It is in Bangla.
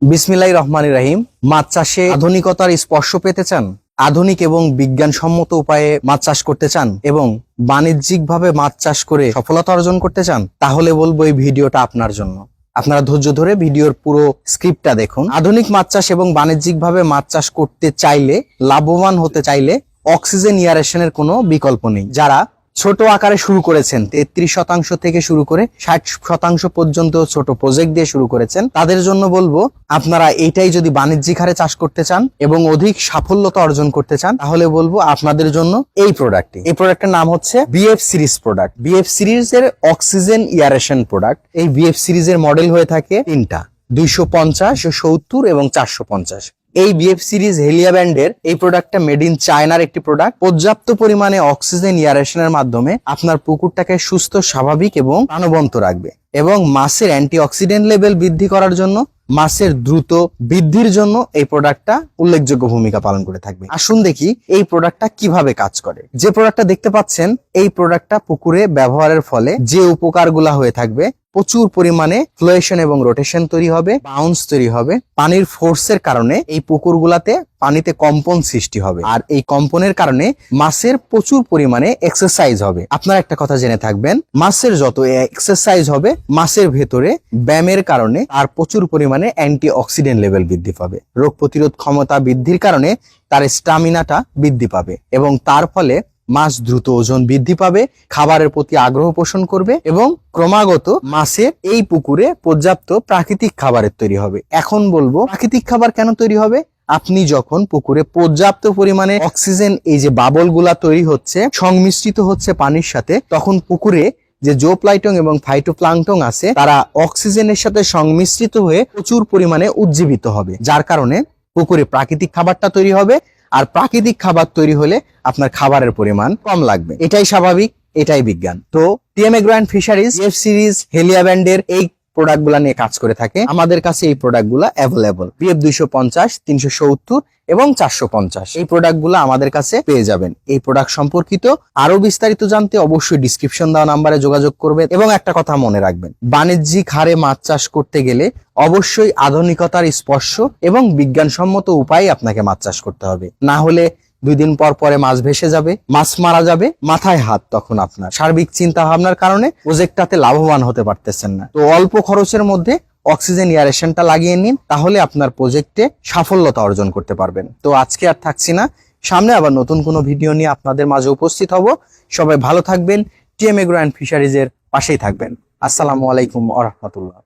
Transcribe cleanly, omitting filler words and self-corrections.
বিসমিল্লাহির রহমানির রহিম। মাছ চাষে আধুনিকতার স্পর্শ পেতে চান, আধুনিক এবং বিজ্ঞানসম্মত উপায়ে মাছ চাষ করতে চান এবং বাণিজ্যিকভাবে মাছ চাষ করে সফলতা অর্জন করতে চান, তাহলে বলবো এই ভিডিওটা আপনার জন্য। আপনারা ধৈর্য ধরে ভিডিওর পুরো স্ক্রিপ্টটা দেখুন। আধুনিক মাছ চাষ এবং বাণিজ্যিকভাবে মাছ চাষ করতে চাইলে, লাভবান হতে চাইলে অক্সিজেন এয়ারেশনের কোনো বিকল্প নেই। যারা ছোট আকারে শুরু করেছেন, 33% থেকে শুরু করে 60% পর্যন্ত ছোট প্রজেক্ট দিয়ে শুরু করেছেন, তাদের জন্য বলবো আপনারা এইটাই যদি বাণিজ্যিক হারে চাষ করতে চান এবং অধিক সাফল্যতা অর্জন করতে চান, তাহলে বলবো আপনাদের জন্য এই প্রোডাক্টটি। এই প্রোডাক্টের নাম হচ্ছে বিএফ সিরিজ প্রোডাক্ট। বিএফ সিরিজের অক্সিজেন এয়ারেশন প্রোডাক্ট। এই বিএফ সিরিজের মডেল হয়ে থাকে তিনটা, 250, 70 এবং 450। এই বিএফ সিরিজ হেলিয়া ব্যান্ডের এই প্রোডাক্টটা মেড ইন চায়নার একটি প্রোডাক্ট। পর্যাপ্ত পরিমাণে অক্সিজেন এয়ারেশনের মাধ্যমে আপনার পুকুরটাকে সুস্থ, স্বাভাবিক এবং প্রাণবন্ত রাখবে এবং মাছের অ্যান্টিঅক্সিডেন্ট লেভেল বৃদ্ধি করার জন্য, মাছের দ্রুত বৃদ্ধির জন্য এই প্রোডাক্টটা উল্লেখযোগ্য ভূমিকা পালন করে থাকবে। আসুন দেখি এই প্রোডাক্টটা কিভাবে কাজ করে। যে প্রোডাক্টটা দেখতে পাচ্ছেন, এই প্রোডাক্টটা পুকুরে ব্যবহারের ফলে যে উপকারগুলা হয়ে থাকবে, প্রচুর পরিমাণে ফ্লোয়েশন এবং রোটেশন তৈরি হবে, বাউন্স তৈরি হবে। পানির ফোর্সের কারণে এই পুকুরগুলাতে পানিতে কম্পন সৃষ্টি হবে, আর এই কম্পনের কারণে মাছের প্রচুর পরিমাণে এক্সারসাইজ হবে। আপনারা একটা কথা জেনে থাকবেন, মাছের যত এক্সারসাইজ হবে, মাছের ভেতরে ব্যায়ামের কারণে তার প্রচুর পরিমাণে অ্যান্টি অক্সিডেন্ট লেভেল বৃদ্ধি পাবে। রোগ প্রতিরোধ ক্ষমতা বৃদ্ধির কারণে তার স্টামিনাটা বৃদ্ধি পাবে এবং তার ফলে মাছ দ্রুত ওজন বৃদ্ধি পাবে, খাবারের প্রতি আগ্রহ পোষণ করবে এবং ক্রমাগত মাছের এই পুকুরে পর্যাপ্ত প্রাকৃতিক খাবারের তৈরি হবে। এখন বলবো প্রাকৃতিক খাবার কেন তৈরি হবে। আপনি যখন পুকুরে পর্যাপ্ত পরিমাণে অক্সিজেন, এই যে বাবল গুলা তৈরি হচ্ছে, সংমিশ্রিত হচ্ছে পানির সাথে, তখন পুকুরে যে জোপ্লাইটং এবং ফাইটোপ্লাঙ্কটন আছে, তারা অক্সিজেনের সাথে সংমিশ্রিত হয়ে প্রচুর পরিমাণে উজ্জীবিত হবে, যার কারণে পুকুরে প্রাকৃতিক খাবারটা তৈরি হবে। আর প্রাকৃতিক খাবার তৈরি হলে আপনার খাবারের পরিমাণ কম লাগবে। এটাই স্বাভাবিক, এটাই বিজ্ঞান। তো TM agro and fisheries BF series হেলিয়া ব্যান্ডের এই প্রোডাক্ট গুলা নিয়ে কাজ করে থাকে। আমাদের কাছে এই প্রোডাক্ট গুলা অ্যাভেলেবল। বিএফ 250, 370 এবং 450 এই প্রোডাক্ট গুলা আমাদের কাছে পেয়ে যাবেন। এই প্রোডাক্ট সম্পর্কিত আরো বিস্তারিত জানতে অবশ্যই ডিসক্রিপশন দেওয়া নাম্বারে যোগাযোগ করবেন। এবং একটা কথা মনে রাখবেন, বাণিজ্যিক হারে মাছ চাষ করতে গেলে অবশ্যই আধুনিকতার স্পর্শ এবং বিজ্ঞানসম্মত উপায়ে আপনাকে মাছ চাষ করতে হবে। না হলে 2 দিন পর পরে মাছ ভেসে যাবে, মাছ মারা যাবে, মাথায় হাত। তখন আপনার সার্বিক চিন্তা ভাবনার কারণে প্রজেক্টটাতে লাভবান হতে পারতেছেন না। তো অল্প খরচের মধ্যে অক্সিজেন এয়ারেশনটা লাগিয়ে নিন, তাহলে আপনার প্রজেক্টে সাফল্যতা অর্জন করতে পারবেন। তো আজকে আর থাকছি না, সামনে আবার নতুন কোনো ভিডিও নিয়ে আপনাদের মাঝে উপস্থিত হব। সবাই ভালো থাকবেন, টিএম এগ্রো অ্যান্ড ফিশারিজের পাশেই থাকবেন। আসসালামু আলাইকুম ওয়া রাহমাতুল্লাহ।